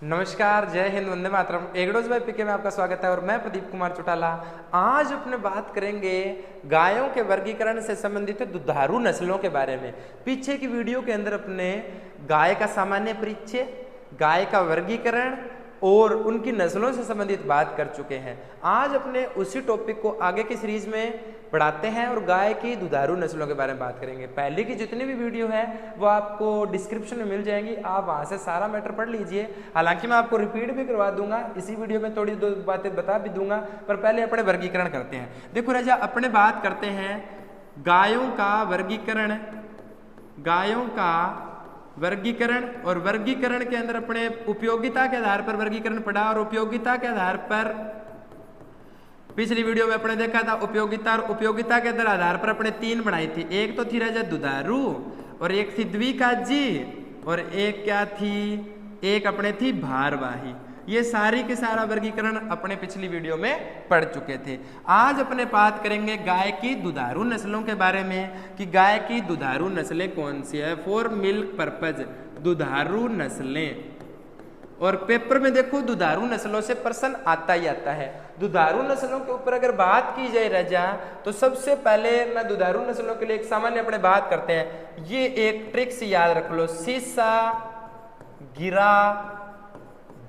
नमस्कार, जय हिंद, वंदे मातरम। एगडोज बाय पीके में आपका स्वागत है और मैं प्रदीप कुमार चौटाला। आज अपने बात करेंगे गायों के वर्गीकरण से संबंधित दुधारू नस्लों के बारे में। पीछे की वीडियो के अंदर अपने गाय का सामान्य परिचय, गाय का वर्गीकरण और उनकी नस्लों से संबंधित बात कर चुके हैं। आज अपने उसी टॉपिक को आगे की सीरीज में बढ़ाते हैं और गाय की दुधारू नस्लों के बारे में बात करेंगे। पहले की जितनी भी वीडियो है वो आपको डिस्क्रिप्शन में मिल जाएंगी, आप वहां से सारा मैटर पढ़ लीजिए। हालांकि मैं आपको रिपीट भी करवा दूंगा, इसी वीडियो में थोड़ी दो बातें बता भी दूंगा, पर पहले अपने वर्गीकरण करते हैं। देखो राजा, अपने बात करते हैं गायों का वर्गीकरण, गायों का वर्गीकरण। और वर्गीकरण के अंदर अपने उपयोगिता के आधार पर वर्गीकरण पढ़ा और उपयोगिता के आधार पर पिछली वीडियो में अपने देखा था उपयोगिता, और उपयोगिता के आधार पर अपने तीन बनाई थी। एक तो थी राजा दुधारू, और एक थी द्विकाजी, और एक क्या थी, एक अपने थी भारवाही। ये सारी के सारा वर्गीकरण अपने पिछली वीडियो में पढ़ चुके थे। आज अपने बात करेंगे गाय की दुधारू नस्लों के बारे में कि गाय की दुधारू नस्लें कौन सी है। फॉर मिल्क पर्पज दुधारू नस्लें। और पेपर में देखो दुधारू नस्लों से प्रश्न आता ही आता है। दुधारू नस्लों के ऊपर अगर बात की जाए राजा, तो सबसे पहले मैं दुधारू नस्लों के लिए एक सामान्य अपने बात करते हैं। ये एक ट्रिक्स याद रख लो, सीसा गिरा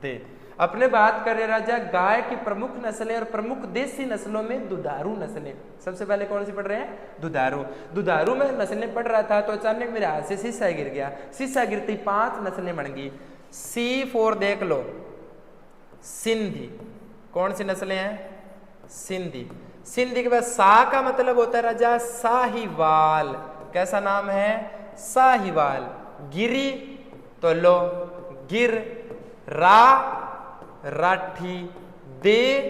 दे। अपने बात करें राजा गाय की प्रमुख नस्लें और प्रमुख देसी नस्लों में दुधारू नस्लें। सबसे पहले कौन सी पढ़ रहे हैं? दुधारू। दुधारू में नस्लें पढ़ रहा था तो अचानक मेरे हाथ से शीशा गिर गया। शीशा गिरती 5 नस्लें बन गई। C4 देख लो, सिंधी। कौन सी नस्लें हैं? सिंधी। सिंधी के बाद सा का मतलब होता है राजा साहिवाल। कैसा नाम है? साहिवाल। गिरी तो लो गिर, रा राठी, दे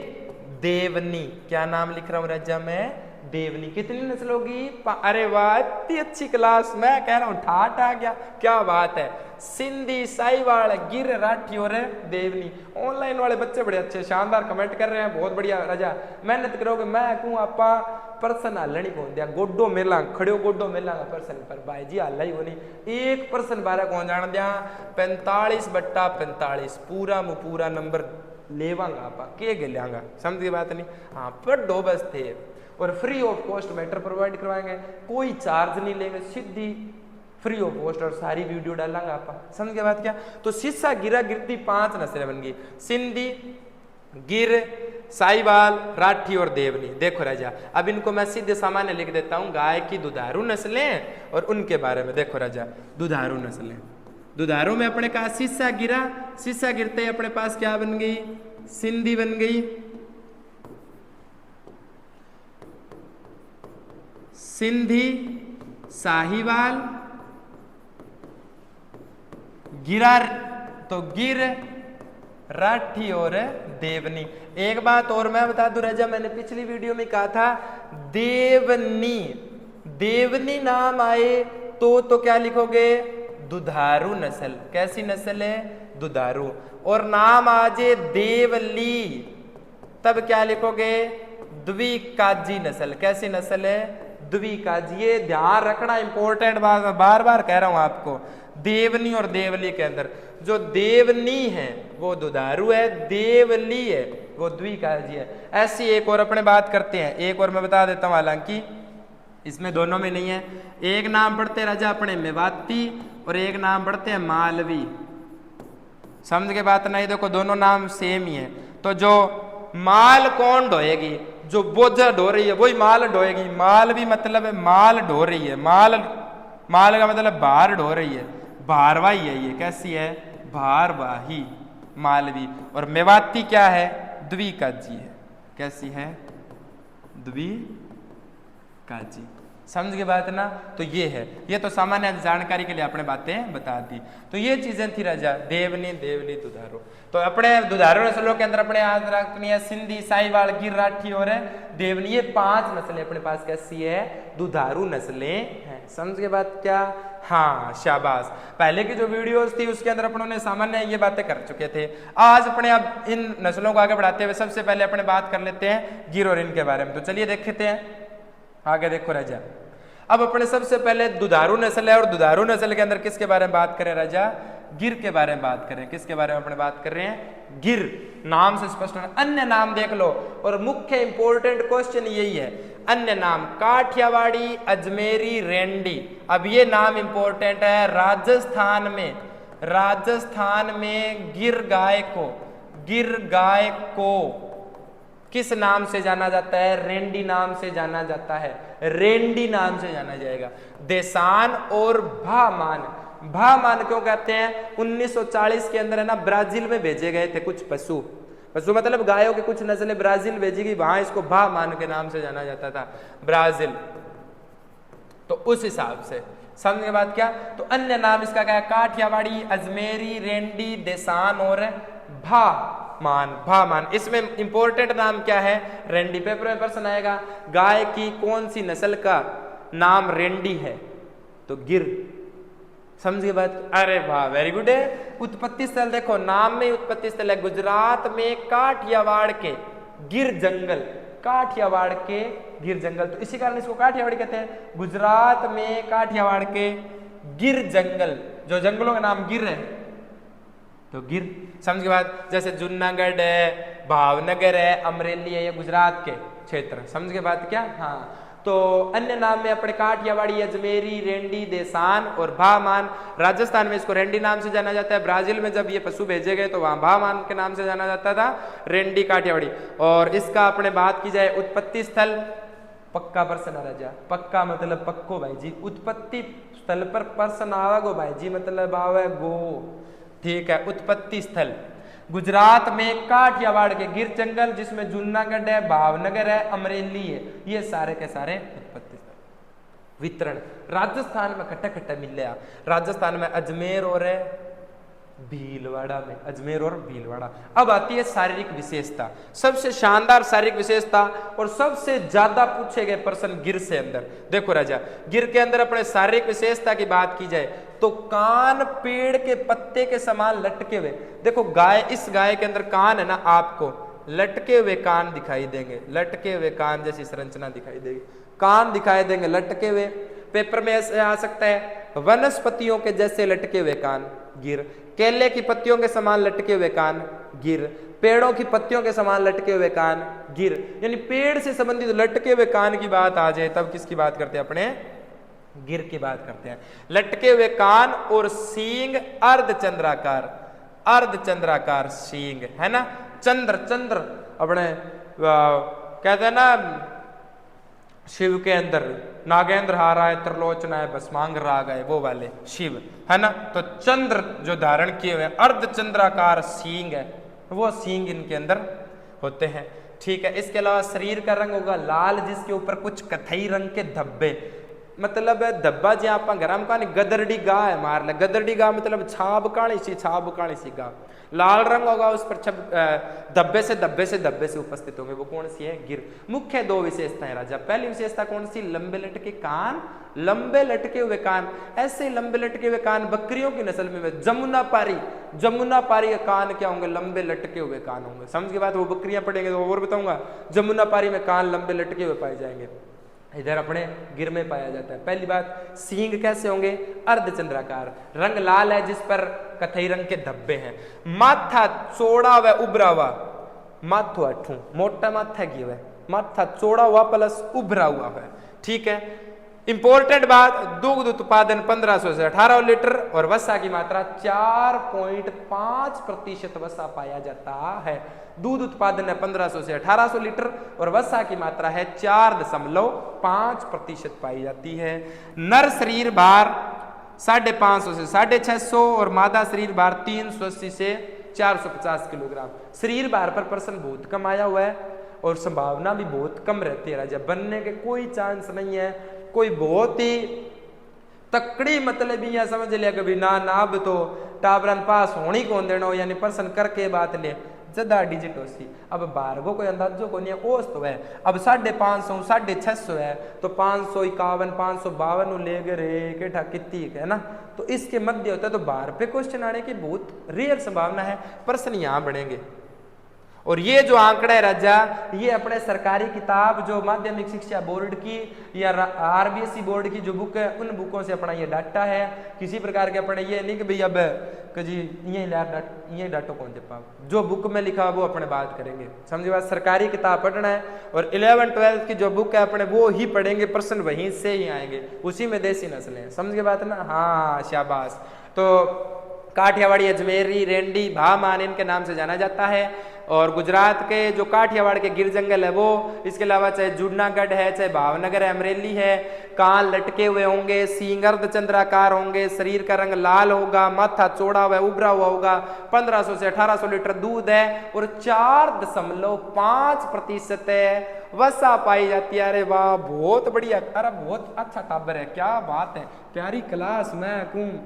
देवनी। क्या नाम लिख रहा हूं राजा मैं? देवनी। कितनी नस्ल होगी? अरे वाह, इतनी अच्छी क्लास, मैं कह रहा हूं ठाठ आ गया, क्या बात है। सिंधी, साहिवाल, गिर, राठी और देवनी। ऑनलाइन वाले बच्चे बड़े अच्छे शानदार कमेंट कर रहे हैं, बहुत बढ़िया राजा, मेहनत करोगे। मैं कहूँ आपा पर्सन हल नहीं पहुंच दिया, गोडो मेला खड़ो गोडो मेला पर्सन पर भाई जी हल ही होनी। 1% बारह कौन जान दिया? 45/45 पूरा पूरा नंबर लेवांगा आपा के गिलांगा, समझ की बात नहीं। हाँ, पढ़ो बस थे। और free of cost matter provide करवाएंगे, कोई चार्ज नहीं लेंगे, सीधी फ्री ऑफ कॉस्ट, और सारी वीडियो डालांगा आपा, समझ के बात क्या। तो शीशा गिरा गिरती 5 नस्लें बन गई, सिंधी, गिर, साहिवाल, राठी और देवनी। देखो राजा, अब इनको मैं सीधे सामान्य लिख देता हूं, गाय की दुधारू नस्लें और उनके बारे में। देखो राजा, दुधारू नस्लें, दुधारू में अपने कहा शीशा गिरा, शीशा गिरते ही अपने पास क्या बन गई? सिंधी बन गई, सिंधी, साहिवाल, गिरा तो गिर, राठी और देवनी। एक बात और मैं बता दूं राजा, मैंने पिछली वीडियो में कहा था देवनी, देवनी नाम आए तो क्या लिखोगे? दुधारू नस्ल। कैसी नस्ल है? दुधारू। और नाम आ जाए देवली, तब क्या लिखोगे? द्विकाजी नस्ल। कैसी नस्ल है? द्विकाजी। ये ध्यान रखना, इंपॉर्टेंट बात, बार बार कह रहा हूं आपको। देवनी और देवली के अंदर जो देवनी है वो दुधारू है, देवली है वो द्विकाजी है। ऐसी एक और अपने बात करते हैं, एक और मैं बता देता हूं, हालांकि इसमें दोनों में नहीं है। एक नाम पढ़ते राजा अपने मेवाती और एक नाम पढ़ते हैं मालवी। समझ के बात नहीं? देखो दोनों नाम सेम ही है। तो जो माल कौन ढोएगी? जो बोझा ढो रही है वही माल ढोएगी। माल भी मतलब है माल ढो रही है, माल, माल का मतलब भार ढो रही है, भारवाही है ये। कैसी है? भारवाही, मालवी। और मेवाती क्या है? द्विकाजी है। कैसी है? द्विकाजी। समझ के बात ना? तो ये है, ये तो सामान्य जानकारी के लिए अपने बातें बता दी। तो ये चीजें थी राजा, देवनी, देवली, दुधारू। तो अपने दुधारू नस्लों के अंदर अपने याद रखनी है सिंधी, साहिवाल, गिर, राठी और देवनी। ये 5 नस्लें अपने पास कैसी है? दुधारू नस्लें हैं। समझ के बात क्या? हाँ, शाबाश। पहले की जो वीडियोस थी उसके अंदर अपनों ने सामान्य ये बातें कर चुके थे। आज अपने अब इन नस्लों को आगे बढ़ाते हुए सबसे पहले अपने बात कर लेते हैं गिर और इनके बारे में। तो चलिए देखते हैं, आगे देखो राजा। अब अपने सबसे पहले दुधारू नस्ल है, और दुधारू नस्ल के अंदर किसके बारे में बात करें राजा? गिर के बारे में बात करें। किसके बारे में अपने बात कर रहे हैं? गिर। नाम से स्पष्ट होना। अन्य नाम देख लो, और मुख्य इंपॉर्टेंट क्वेश्चन यही है, अन्य नाम काठियावाड़ी, अजमेरी, रेंडी। अब ये नाम इंपॉर्टेंट है। राजस्थान में गिर गाय को किस नाम से जाना जाता है? रेंडी नाम से जाना जाता है। रेंडी नाम से जाना जाएगा। देसान और भामान क्यों कहते हैं? 1940 के अंदर है ना, ब्राजील में भेजे गए थे कुछ पशु मतलब गायों की कुछ नस्लें ब्राजील भेजी गई, वहां इसको भामान के नाम से जाना जाता था, ब्राजील। तो उस हिसाब से समझने के बाद क्या, तो अन्य नाम इसका क्या है? काठियावाड़ी, अजमेरी, रेंडी, देसान और भामान। इसमें इंपॉर्टेंट नाम क्या है? रेंडी। पेपर में प्रश्न आएगा, गाय की कौन सी नस्ल का नाम रेंडी है? तो गिर। समझ के बाद, अरे वाह, वेरी गुड है। उत्पत्ति स्थल देखो, नाम में उत्पत्ति स्थल है। गुजरात में काठियावाड़ के गिर जंगल, काठियावाड़ के गिर जंगल, तो इसी कारण इसको काठियावाड़ी कहते हैं। गुजरात में काठियावाड़ के गिर जंगल, जो जंगलों का नाम गिर है, तो गिर। समझ के बाद, जैसे जूनागढ़ है, भावनगर है, अमरेली है, ये गुजरात के क्षेत्र। समझ के बाद क्या, हाँ। तो अन्य नाम में अपने काठियावाड़ी, अजमेरी, रेंडी, देसान और भामान। राजस्थान में इसको रेंडी नाम से जाना जाता है। ब्राजील में जब ये पशु भेजे गए तो वहां भामान के नाम से जाना जाता था, रेंडी, काठियावाड़ी। और इसका अपने बात की जाए उत्पत्ति स्थल, पक्का प्रश्न आ राजा, पक्का मतलब पक्को भाई जी। उत्पत्ति स्थल पर प्रश्न आवेगो भाई जी, मतलब आवेगो, ठीक है। उत्पत्ति स्थल गुजरात में काठियावाड़ के गिर जंगल, जिसमें जूनागढ़ है, भावनगर है, अमरेली है, ये सारे के सारे उत्पत्ति स्थल। वितरण राजस्थान में खट्टा खट्टा मिल गया। राजस्थान में अजमेर और भीलवाड़ा में, अजमेर और भीलवाड़ा। अब आती है शारीरिक विशेषता, सबसे शानदार शारीरिक विशेषता और सबसे ज्यादा पूछे गए प्रश्न गिर से अंदर। देखो राजा, गिर के अंदर अपने शारीरिक विशेषता की बात की जाए तो कान पेड़ के पत्ते के समान लटके हुए। देखो गाय, इस गाय के अंदर कान है ना, आपको लटके हुए कान दिखाई देंगे, लटके हुए कान जैसी संरचना दिखाई देगी, कान दिखाई देंगे लटके हुए। पेपर में ऐसे आ सकता है, वनस्पतियों के जैसे लटके हुए कान, गिर। केले की पत्तियों के समान लटके हुए कान, गिर। पेड़ों की पत्तियों के समान लटके हुए कान, गिर। यानी पेड़ से संबंधित लटके हुए कान की बात आ जाए तब किसकी बात करते हैं? अपने गिर की बात करते हैं। लटके हुए कान और सींग अर्धचंद्राकार, अर्धचंद्राकार सींग है ना। चंद्र अपने कहते हैं ना, शिव के अंदर नागेंद्र हारा है, त्रिलोचना है, भस्मांग राग है, वो वाले शिव है ना। तो चंद्र जो धारण किए हुए अर्धचंद्राकार सींग है, वो सींग इनके अंदर होते हैं, ठीक है। इसके अलावा शरीर का रंग होगा लाल, जिसके ऊपर कुछ कथई रंग के धब्बे, मतलब धब्बा जी आप घर में कहा गदरडी गा है मार ले, गदरडी गा मतलब छाब काली सी गा, लाल रंग होगा उस पर धब्बे से उपस्थित होंगे। वो कौन सी है? गिर। मुख्य दो विशेषताएं राजा। पहली विशेषता कौन सी? लंबे लटके कान, लंबे लटके हुए कान। ऐसे लंबे लटके हुए कान बकरियों की नस्ल में जमुना पारी के कान क्या होंगे? लंबे लटके हुए कान होंगे। समझ के बाद वो बकरियां पड़ेंगे तो और बताऊंगा। जमुना पारी में कान लंबे लटके हुए पाए जाएंगे, इधर अपने गिर में पाया जाता है। पहली बात, सींग कैसे होंगे? अर्धचंद्राकार, रंग लाल है जिस पर कथई रंग के धब्बे हैं। माथा चौड़ा व उभरा हुआ, माथो अठू मोटा माथा की हुआ, माथा चौड़ा हुआ प्लस उभरा हुआ है, ठीक है। इंपॉर्टेंट बात, दुग्ध उत्पादन 1500 से 18 लीटर और वसा की मात्रा 4.5% वसा पाया जाता है। दूध उत्पादन है 1500 से 1800 लीटर और वसा की मात्रा है 4.5% पाई जाती है। नर शरीर भार 550 से 650 और मादा शरीर भार 380 से 450 किलोग्राम। शरीर भार पर प्रश्न बहुत कम आया हुआ है और संभावना भी बहुत कम रहती है राजा, बनने के कोई चांस नहीं है। कोई बहुत ही तकड़ी मतलब यह समझ लिया कभी ना अब तो टाबरन पास होनी कौन देना, यानी प्रश्न करके बात ले ज्यादा डिजिट होती। अब बारगो कोई अंदाजो को नहीं है, ओस तो है। अब 550 650 है तो 551 552 ले गए रे के ठा कितनी है ना, तो इसके मध्य होता है। तो बार पे क्वेश्चन आने की बहुत रेयर संभावना है, प्रश्न यहाँ बढ़ेंगे। और ये जो आंकड़ा है राजा, ये अपने सरकारी किताब जो माध्यमिक शिक्षा बोर्ड की या आरबीएसई बोर्ड की जो बुक है उन बुकों से अपना ये डाटा है। किसी प्रकार के अपने ये नहीं कि भाई अब जी ये डाटा कौन दे पाओ, जो बुक में लिखा वो अपने बात करेंगे, समझे बात। सरकारी किताब पढ़ना है और 11-12 की जो बुक है अपने वो ही पढ़ेंगे, प्रश्न वहीं से ही आएंगे, उसी में देसी नस्लें, समझ के बात ना। हाँ शाबाश। तो काठियावाड़ी, अजमेरी, रेंडी, भामान इनके नाम से जाना जाता है। और गुजरात के जो काठियावाड़ के गिर जंगल है वो, इसके अलावा चाहे जूनागढ़ है, चाहे भावनगर है, अमरेली है, कान लटके हुए होंगे, सींग अर्धचंद्राकार होंगे, शरीर का रंग लाल होगा, माथा चौड़ा हुआ उभरा हुआ होगा, 1500 से 1800 लीटर दूध है और 4.5% वसा पाई जाती है। अरे वाह बहुत बढ़िया, अरे बहुत अच्छा टाबर है, क्या बात है, प्यारी क्लास में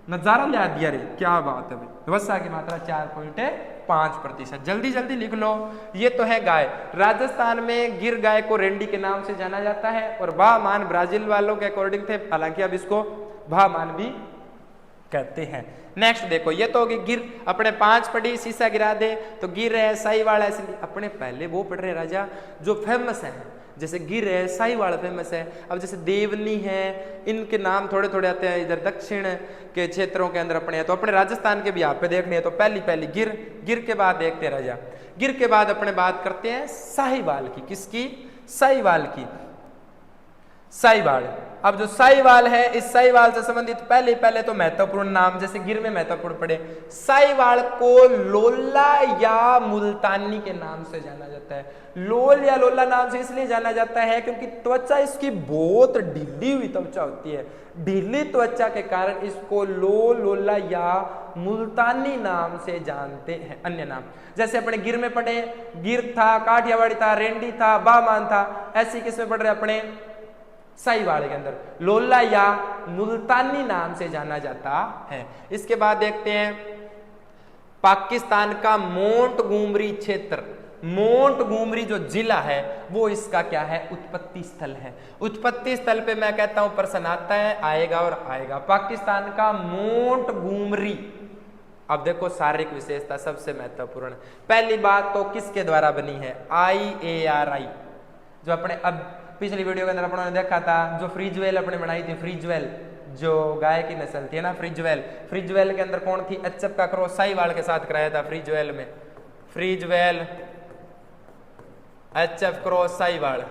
नजारा लिया दिया रे, क्या बात है भाई। वसा की मात्रा 4.5%। जल्दी जल्दी लिख लो। ये तो है गाय। राजस्थान में गिर गाय को रेंडी के नाम से जाना जाता है और भामान ब्राजील वालों के अकॉर्डिंग थे, हालांकि अब इसको भामान भी कहते हैं। नेक्स्ट देखो, ये तो होगी गिर, अपने 5 पढ़ी, शीशा गिरा दे तो गिर है, साहीवाल है, अपने पहले वो पढ़ रहे राजा जो फेमस है, जैसे गिर है, साहीवाल फेमस है। अब जैसे देवनी है, इनके नाम थोड़े थोड़े आते हैं इधर दक्षिण के क्षेत्रों के अंदर अपने हैं, तो अपने राजस्थान के भी यहाँ पे देखने हैं। तो पहली गिर, गिर के बाद देखते हैं राजा, गिर के बाद अपने बात करते हैं साहीवाल की। किसकी? साहीवाल की। साहीवाल। अब जो साहीवाल है, इस साहीवाल से संबंधित पहले तो महत्वपूर्ण नाम, जैसे गिर में महत्वपूर्ण पड़े, साहीवाल को लोला या मुल्तानी के नाम से जाना जाता है। लोल या लोला नाम से इसलिए जाना जाता है क्योंकि त्वचा इसकी बहुत ढीली हुई त्वचा होती है। ढीली त्वचा के कारण इसको लोला या मुल्तानी नाम से जानते हैं। अन्य नाम जैसे अपने गिर में पढ़े, गिर था, काठियावाड़ी था, रेंडी था, बामान था, ऐसी किसमें पढ़ रहे अपने साहीवाल के अंदर लोला या मुल्तानी नाम से जाना जाता है। इसके बाद देखते हैं पाकिस्तान का मोंटगोमरी क्षेत्र, मोंटगोमरी जो जिला है वो इसका क्या है? उत्पत्ति स्थल है। उत्पत्ति स्थल पे मैं कहता हूं प्रश्न आता है, आएगा और आएगा। पाकिस्तान का मोंटगोमरी। अब देखो शारीरिक विशेषता सबसे महत्वपूर्ण, पहली बात तो किसके द्वारा बनी है? IARI, जो अपने अब पिछली वीडियो के अंदर अपने देखा था, जो फ्रीजवेल अपने बनाई थी, फ्रीजवेल जो गाय की नस्ल थी ना, फ्रीजवेल। फ्रीजवेल के अंदर कौन थी? HF का क्रॉस साहीवाल के साथ कराया था फ्रीजवेल में। फ्रीजवेल HF क्रॉस साहीवाल,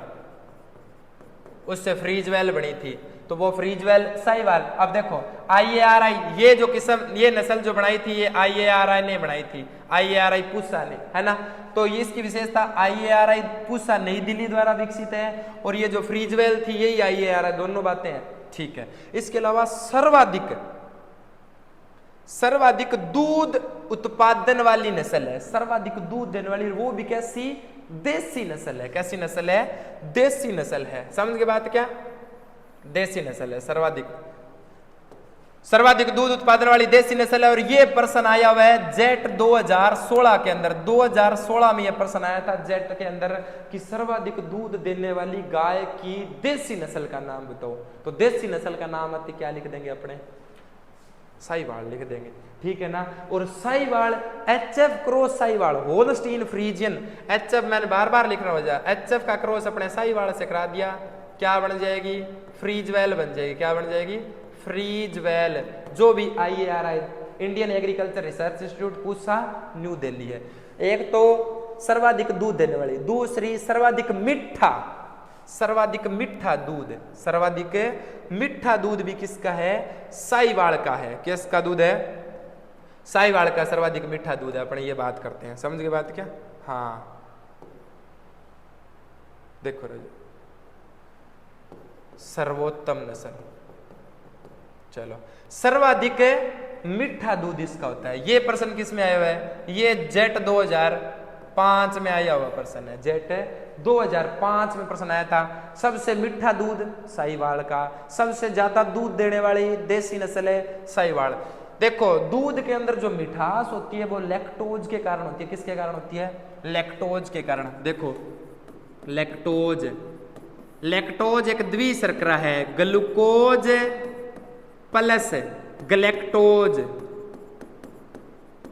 उससे फ्रीजवेल बनी थी, तो वो फ्रीजवेल साहीवाल। अब देखो IARI, ये जो किस्म, ये नस्ल जो बनाई थी ये IARI ने बनाई थी, IARI पूसा ने, है ना। तो ये इसकी विशेषता IARI पूसा नई दिल्ली द्वारा विकसित है, और ये जो फ्रीजवेल थी यही IARI, दोनों बातें हैं, ठीक है। इसके अलावा सर्वाधिक दूध उत्पादन वाली नस्ल है, सर्वाधिक दूध देने वाली, वो भी कैसी? देसी नस्ल है। कैसी नस्ल है? देसी नस्ल है। समझ के बात क्या? देसी नस्ल है, सर्वाधिक दूध उत्पादन वाली देसी नस्ल है। और ये प्रश्न आया हुआ है जेट 2016 के अंदर, 2016 में ये प्रश्न आया था जेट के अंदर कि सर्वाधिक दूध देने वाली गाय की देसी नस्ल का नाम बताओ। तो देसी नस्ल का नाम आती क्या लिख देंगे अपने? साहीवाल लिख देंगे, ठीक है ना। और Sahiwal HF cross Sahiwal, Holstein Friesian. HF मैंने बार बार लिख रहा हूं, HF का क्रॉस अपने साहीवाल से करा दिया, क्या बन जाएगी? फ्रीजवेल बन जाएगी। क्या बन जाएगी? फ्रीजवेल। जो भी IARI, Indian agriculture research institute Pusa, new Delhi है। एक तो सर्वाधिक दूध देने वाली, दूसरी सर्वाधिक मीठा दूध। सर्वाधिक मीठा दूध भी किसका है? साहीवाल का है। किसका दूध है? साहीवाल का सर्वाधिक मीठा दूध है। अपने ये बात करते हैं, समझ गए बात क्या? हाँ देखो राजा, सर्वोत्तम नस्ल, चलो सर्वाधिक मीठा दूध इसका होता है। ये प्रश्न किस में आया हुआ है? ये जेट 2005 में आया हुआ प्रश्न है, जेट 2005 में प्रश्न आया था। सबसे मीठा दूध साहीवाल का, सबसे ज्यादा दूध देने वाली देसी नस्ल है साहीवाल। देखो दूध के अंदर जो मिठास होती है वो लैक्टोज के कारण होती है। किसके कारण होती है? लैक्टोज के कारण। देखो लैक्टोज एक द्विशर्करा है, ग्लूकोज प्लस ग्लैक्टोज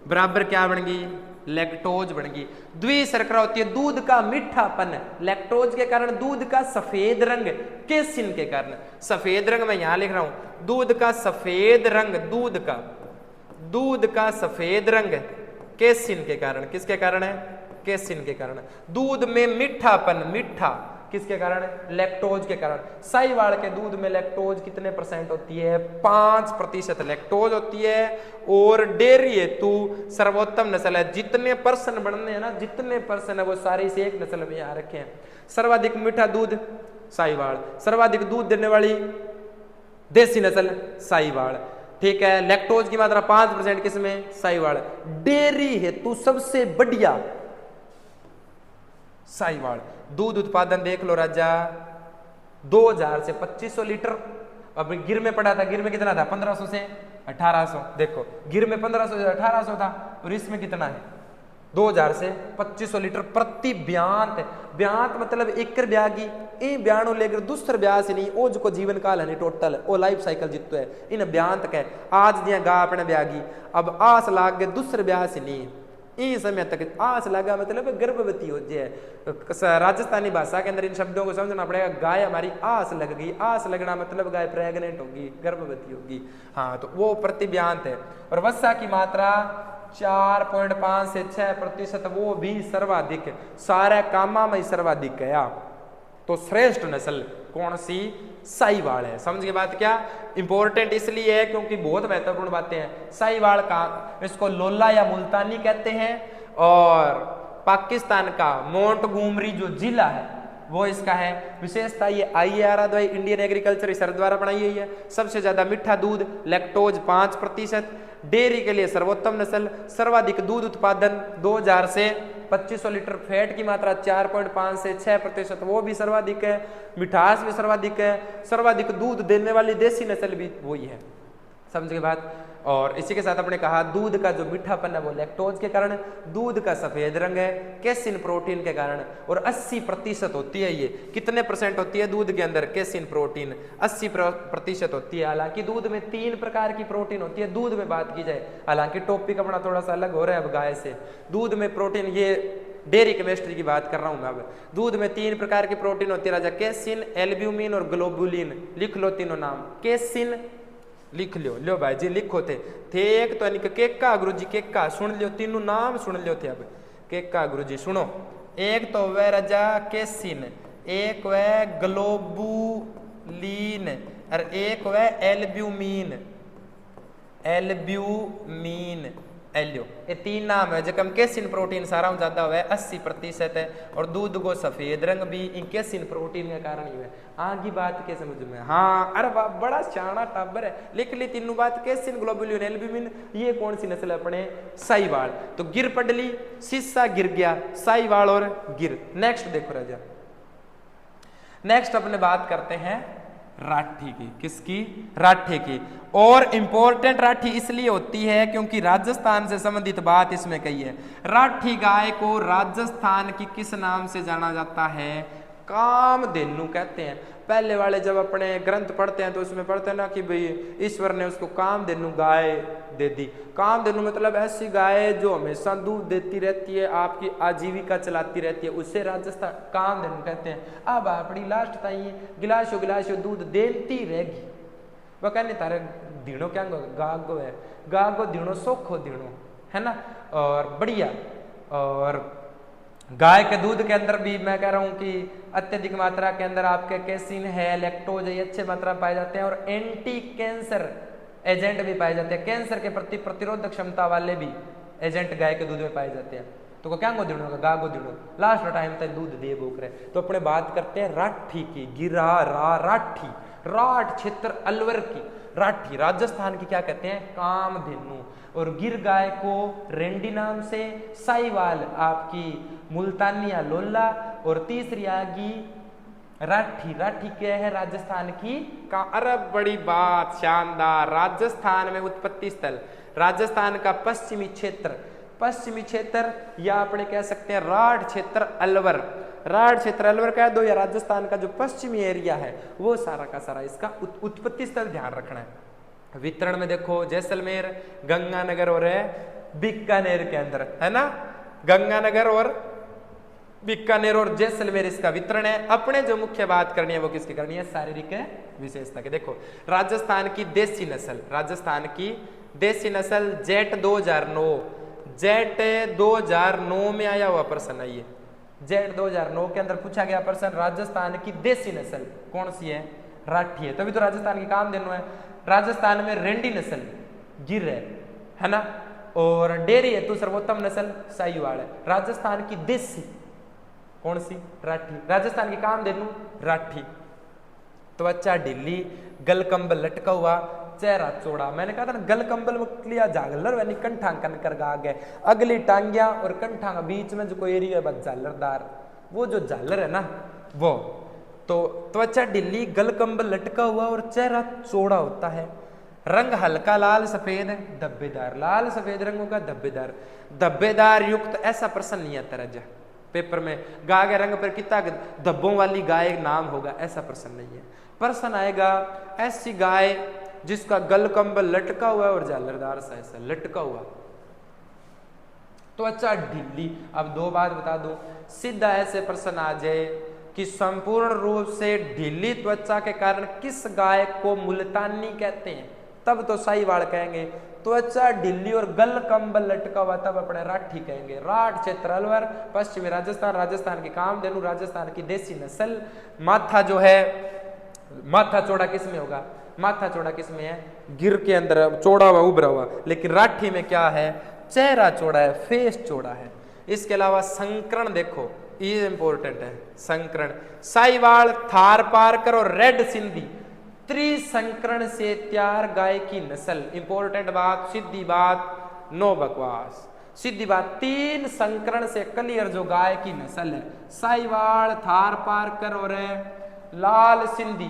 बराबर क्या बन गई? लैक्टोज बनेगी। द्विशर्करा होती है दूध का मीठापन, लैक्टोज के कारण दूध का सफेद रंग, केसिन के कारण। सफेद रंग मैं यहां लिख रहा हूं, दूध का सफेद रंग, दूध का सफेद रंग केसिन के कारण। किसके कारण है? केसिन के कारण। दूध में मीठापन, मीठा किसके कारण? लैक्टोज के कारण। साहिवाल के दूध में लैक्टोज कितने परसेंट होती है? 5% लैक्टोज होती है। और डेयरी हेतु सर्वोत्तम नस्ल है। जितने पर्सन बनने हैं ना, जितने पर्सन है वो सारे इस एक नस्ल में यहाँ रखे हैं। सर्वाधिक मीठा दूध साहिवाल, सर्वाधिक दूध देने वाली देसी नस्ल साहिवाल। ठीक है, लैक्टोज की मात्रा 5% किसमें? साहिवाल। डेयरी हेतु सबसे बढ़िया साहिवाल। दूध उत्पादन देख लो राजा, 2000 से 2500 लीटर। अब गिर में पड़ा था, गिर में कितना था? 1500 से 1800। देखो गिर में 1500 से 1800 था और इसमें कितना है? 2000 से 2500 लीटर प्रति ब्यांत। ब्यांत मतलब एकड़ ब्यागी। ए ब्याणु लेकर दूसर ब्याह से नहीं, ओ जो जीवन काल है टोटल ओ लाइफ साइकिल जितो है इन ब्यांत के। आज दिया गा अपने ब्यागी, अब आस लाग गए दूसरे ब्याह से नहीं, इस समय तक आस लगा मतलब गर्भवती हो जाए। राजस्थानी भाषा के अंदर इन शब्दों को समझना पड़ेगा। गाय हमारी आस लग गई, आस लगना मतलब गाय प्रेग्नेंट होगी, गर्भवती होगी। हाँ, तो वो प्रतिब्यांत है। और वसा की मात्रा 4.5 से 6%, वो भी सर्वाधिक। सारे कामा में सर्वाधिक है। तो श्रेष्ठ नस्ल कौन सी? साहिवाल है। समझ के बात क्या? इंपॉर्टेंट इसलिए है क्योंकि बहुत महत्वपूर्ण बातें हैं। साहिवाल का इसको लोला या मुल्तानी कहते हैं। और पाकिस्तान का मोंटगोमरी जो जिला है वो इसका है। विशेषता ये IARA द्वारा, इंडियन एग्रीकल्चर रिसर्च द्वारा बनाई गई है। सबसे ज्यादा मीठा दूध, लैक्टोज 5%। डेयरी के लिए सर्वोत्तम नस्ल, सर्वाधिक दूध उत्पादन 2000 से 2500 लीटर। फैट की मात्रा 4.5 से 6%, वो भी सर्वाधिक है। मिठास भी सर्वाधिक है। सर्वाधिक दूध देने वाली देसी नस्ल भी वही है। समझ के बात? और इसी के साथ अपने कहा दूध का जो मीठापन है वो लैक्टोज के कारण, दूध का सफेद रंग है केसिन प्रोटीन के कारण। और 80% होती है। ये कितने परसेंट होती है दूध के अंदर? केसिन प्रोटीन 80% होती है। हालांकि दूध में 3 प्रकार की प्रोटीन होती है। दूध में बात की जाए, हालांकि टॉपिक अपना थोड़ा सा अलग हो रहा है अब गाय से। दूध में प्रोटीन, ये डेयरी केमिस्ट्री की बात कर रहा हूं मैं अब। दूध में 3 प्रकार की प्रोटीन होती है राजा, केसिन, एल्ब्यूमिन और ग्लोबुलिन। लिख लो तीनों नाम। केसिन लिख लो भाई जी, लिखो थे एक तो यानी केका गुरुजी, केका सुन लियो, तीनों नाम सुन लियो थे। अब केका गुरुजी सुनो, एक तो वह राजा केसिन, एक वह ग्लोबुलिन और एक वह एल्ब्यूमिन। एल्यो, ये 3 नाम है। जब केसिन प्रोटीन सारा ज्यादा हुआ है 80% है। और दूध को सफेद रंग भी इन केसिन प्रोटीन के कारण ही है। आगे बात के समझ में? हाँ, अरे बड़ा शाना टाबर है। लिख ली तीनों बात, केसिन, ग्लोबुलिन, एल्ब्यूमिन। ये कौन सी नस्ल है? अपने साहिवाल। तो गिर पड़ ली, शीशा गिर गया, साहिवाल और गिर। नेक्स्ट देखो राजा, नेक्स्ट अपने बात करते हैं राठी की। किसकी? राठी की। और इंपॉर्टेंट राठी इसलिए होती है क्योंकि राजस्थान से संबंधित बात इसमें कही है। राठी गाय को राजस्थान की किस नाम से जाना जाता है? कामधेनु कहते हैं। पहले वाले जब अपने ग्रंथ पढ़ते हैं तो उसमें पढ़ते हैं ना कि भाई ईश्वर ने उसको कामधेनु गाय दे दी। कामधेनु मतलब ऐसी गाय जो हमेशा दूध देती रहती है, आपकी आजीविका चलाती रहती है, उससे राजस्थान कामधेनु कहते हैं। अब अपनी लास्ट ताई गिलासो दूध देती रहेगी। वह कहने तारे धीणो क्या गागो है, गागो धीणो सोखो धीणो, है ना। और बढ़िया। और गाय के दूध के अंदर भी मैं कह रहा हूं कि अत्यधिक मात्रा के अंदर आपके केसिन है, लैक्टोज है, ये अच्छे मात्रा में पाए जाते हैं। और एंटी कैंसर एजेंट भी पाए जाते हैं। कैंसर के प्रति प्रतिरोधक क्षमता वाले भी एजेंट गाय के दूध में पाए जाते हैं। तो क्या गोदिणो का गा गोदिणो लास्ट टाइम तक दूध दे बोक रहे। तो अपने बात करते हैं राठी की। गिरा राठी, राठ क्षेत्र अलवर की राठी। राजस्थान की क्या कहते हैं? कामधेनु। और गिर गाय को रेंडी नाम से, साहिवाल आपकी मुल्तानी या लोला, और तीसरी आगी राठी। राठी क्या है? राजस्थान की का। अरब बड़ी बात, शानदार। राजस्थान में उत्पत्ति स्थल, राजस्थान का पश्चिमी क्षेत्र या अपने कह सकते हैं राठ क्षेत्र अलवर। राठ क्षेत्र अलवर कह दो या राजस्थान का जो पश्चिमी एरिया है वो सारा का सारा इसका उत्पत्ति स्थल ध्यान रखना है। वितरण में देखो जैसलमेर, गंगानगर और बीकानेर के अंदर, है ना। गंगानगर और बीकानेर और जैसलमेर इसका वितरण है। अपने जो मुख्य बात करनी है वो किसकी करनी है, शारीरिक विशेषता के। देखो राजस्थान की देसी नस्ल, राजस्थान की देसी नस्ल जेट 2009, जेट 2009 में आया हुआ प्रश्न है ये, जेट 2009 के अंदर पूछा गया प्रश्न, राजस्थान की देसी नस्ल कौन सी है, राठी है। तभी तो राजस्थान की कामधेनु है। राजस्थान में रेंडी नस्ल गिर है ना, और डेयरी है तो सर्वोत्तम नस्ल साहिवाल है। राजस्थान की देसी कौन सी, राठी। राजस्थान की कामधेनु राठी। त्वचा ढीली, गलकंबल लटका हुआ, चेहरा चौड़ा। मैंने कहा था ना गलकंबल लिया झालर वैनी कंठा कनकर गा गए, अगली टांगिया और कंठा के बीच में जो कोई एरिया है झालरदार, वो जो झालर है ना वो। तो त्वचा ढीली, गलकंबल लटका हुआ और चेहरा चौड़ा होता है। रंग हल्का लाल सफेद धब्बेदार, लाल सफेद रंगों का धब्बेदार, धब्बेदार युक्त ऐसा प्रश्न नहीं आता राजा पेपर में। गाय के रंग पर कितना धब्बों वाली गाय नाम होगा, ऐसा प्रश्न नहीं है। प्रश्न आएगा ऐसी गाय जिसका गलकंबल लटका हुआ है और झालरदार सा ऐसा लटका हुआ, त्वचा ढीली। अब दो बात बता दूं, सीधा ऐसे प्रश्न आ जाए कि संपूर्ण रूप से ढीली त्वचा के कारण किस गाय को मुल्तानी कहते हैं, तब तो साहिवाल कहेंगे। त्वचा ढीली और गलकंबल लटका हुआ तब अपने राठी कहेंगे। राठ क्षेत्र अलवर, पश्चिमी राजस्थान, राजस्थान की कामधेनु, राजस्थान की देसी नस्ल। माथा जो है, माथा चौड़ा किस में होगा, माथा चौड़ा किस में है, गिर के अंदर चौड़ा हुआ उभरा हुआ, लेकिन राठी में क्या है, चेहरा चौड़ा है, फेस चौड़ा है। इसके अलावा संकरण देखो, ये इंपॉर्टेंट है संकरण। साहिवाल, थार पारकर और रेड सिंधी त्रिसंकरण से तैयार गाय की नस्ल। इंपॉर्टेंट बात, सीधी बात, नो बकवास, सीधी बात। तीन संकरण से क्लियर जो गाय की नस्ल है, साहिवाल, थार पारकर और लाल सिंधी,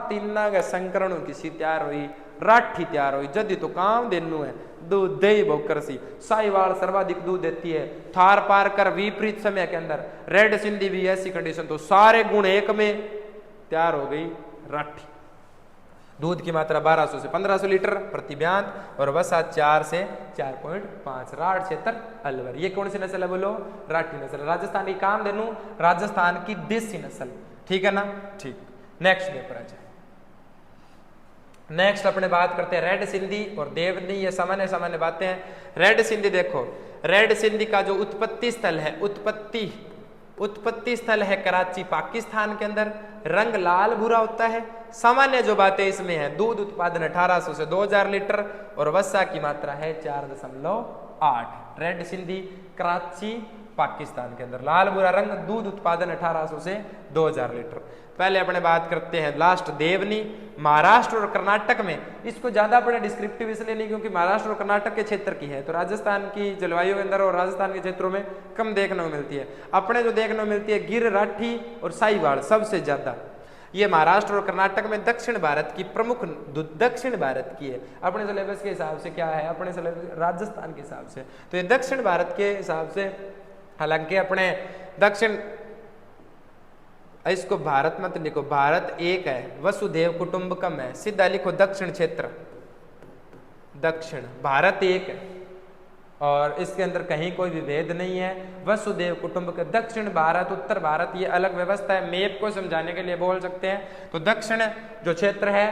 तीन संकरणों की सी तैयार हुई, राठी तैयार हुई। जदी तो काम देनु है, दूध दही बोकर सी। साहिवाल सर्वाधिक दूध देती है, थार पारकर विपरीत समय के अंदर, रेड सिंधी भी ऐसी कंडीशन, तो सारे गुण एक में तैयार हो गई राठी। दूध की मात्रा 1200 से 1500 लीटर प्रति ब्यान और वसा 4 से 4.5। राठ क्षेत्र अलवर, ये कौन सी नस्ल है बोलो, राठी नस्ल। राजस्थान की कामधेनु, राजस्थान की देसी नस्ल, ठीक है ना, ठीक। नेक्स्ट पेपर आ जाए। नेक्स्ट अपने बात करते हैं रेड सिंधी और देवनी, ये सामान्य सामान्य बातें हैं। रेड सिंधी देखो, रेड सिंधी का जो उत्पत्ति स्थल है, उत्पत्ति स्थल है कराची पाकिस्तान के अंदर। रंग लाल भूरा होता है। सामान्य जो बातें इसमें है, दूध उत्पादन 1800 से 2000 लीटर और वसा की मात्रा है 4.8। रेड सिंधी कराची पाकिस्तान के अंदर, लाल भूरा रंग, दूध उत्पादन 1800 से 2000 लीटर। पहले अपने बात करते हैं लास्ट देवनी, महाराष्ट्र और कर्नाटक में। इसको ज्यादा अपने डिस्क्रिप्टिव इसलिए नहीं क्योंकि महाराष्ट्र और कर्नाटक के क्षेत्र की है, तो राजस्थान की जलवायु के अंदर और राजस्थान के क्षेत्रों में कम देखने को मिलती है। अपने जो देखने को मिलती है गिर, राठी और साहिवाल सबसे ज्यादा। ये महाराष्ट्र और कर्नाटक में दक्षिण भारत की प्रमुख, दक्षिण भारत की है। अपने सिलेबस के हिसाब से क्या है, अपने सिलेबस राजस्थान के हिसाब से, तो ये दक्षिण भारत के हिसाब से, हालांकि अपने दक्षिण, इसको भारत मत लिखो, भारत एक है, वसुधैव कुटुंबकम है, सीधा लिखो दक्षिण क्षेत्र, दक्षिण भारत एक है और इसके अंदर कहीं कोई विभेद नहीं है। वसुधैव कुटुंबकम, दक्षिण भारत, उत्तर भारत, ये अलग व्यवस्था है। मैप को समझाने के लिए बोल सकते हैं, तो दक्षिण जो क्षेत्र है,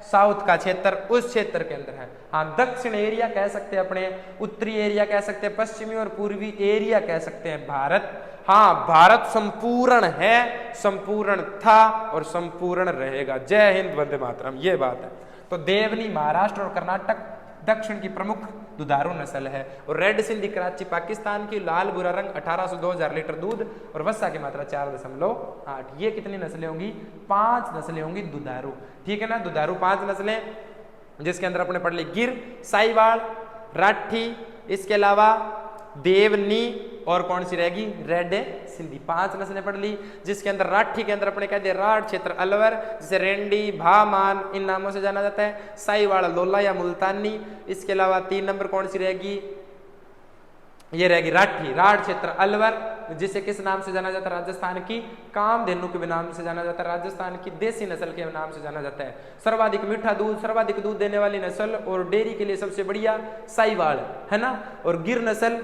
साउथ का क्षेत्र उस क्षेत्र के अंदर है। हाँ, दक्षिण एरिया कह सकते हैं अपने, उत्तरी एरिया कह सकते हैं, पश्चिमी और पूर्वी एरिया कह सकते हैं भारत। हाँ, भारत संपूर्ण है, संपूर्ण था और संपूर्ण रहेगा। जय हिंद, वंदे मातरम, ये बात है। तो देवनी महाराष्ट्र और कर्नाटक दक्षिण की प्रमुख दुधारू नस्ल है। और रेड सिंधी कराची पाकिस्तान की, लाल भूरा रंग, 1800 2000 लीटर दूध और वसा की मात्रा 4.8। ये कितनी नस्लें होंगी, 5 नस्लें होंगी दुधारू, ठीक है ना। दुधारू 5 नस्लें, जिसके अंदर अपने पढ़ ली गिर, साहिवाल, राठी, इसके अलावा देवनी और कौन सी रहेगी, रेड सिंधी। 5 नस्लें पढ़ ली, जिसके अंदर राठी के अंदर अपने कह दिया राठ क्षेत्र अलवर, जिसे रेंडी, भामान इन नामों से जाना जाता है। साहिवाल, लोला या मुल्तानी। इसके अलावा 3 नंबर कौन सी रहेगी, ये रहेगी राठी, राठ क्षेत्र अलवर, जिसे किस नाम से जाना जाता है, राजस्थान की कामधेनु के नाम से जाना जाता है, राजस्थान की देसी नस्ल के नाम से जाना जाता है। सर्वाधिक मीठा दूध, सर्वाधिक दूध देने वाली नस्ल और डेयरी के लिए सबसे बढ़िया साहिवाल है ना। और गिर नस्ल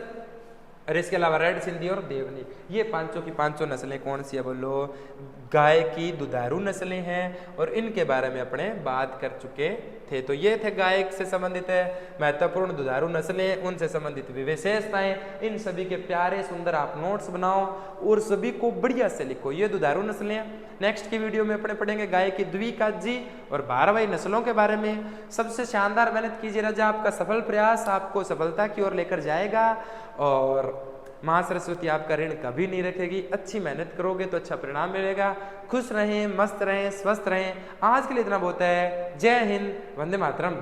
और इसके अलावा रेड सिंधी और देवनी, ये पांचों की पांचों नस्लें कौन सी है बोलो, गाय की दुधारू नस्लें हैं और इनके बारे में अपने बात कर चुके थे। तो ये थे गाय से संबंधित है महत्वपूर्ण दुधारू नस्लें, उनसे संबंधित विशेषताएं। इन सभी के प्यारे सुंदर आप नोट्स बनाओ और सभी को बढ़िया से लिखो। ये दुधारू नस्लें। नेक्स्ट की वीडियो में अपने पढ़ेंगे गाय की द्विकाजी और भारवाही नस्लों के बारे में। सबसे शानदार मेहनत कीजिए राजा, आपका सफल प्रयास आपको सफलता की ओर लेकर जाएगा और माँ सरस्वती आपका ऋण कभी नहीं रखेगी। अच्छी मेहनत करोगे तो अच्छा परिणाम मिलेगा। खुश रहें, मस्त रहें, स्वस्थ रहें। आज के लिए इतना बहुत है। जय हिंद, वंदे मातरम।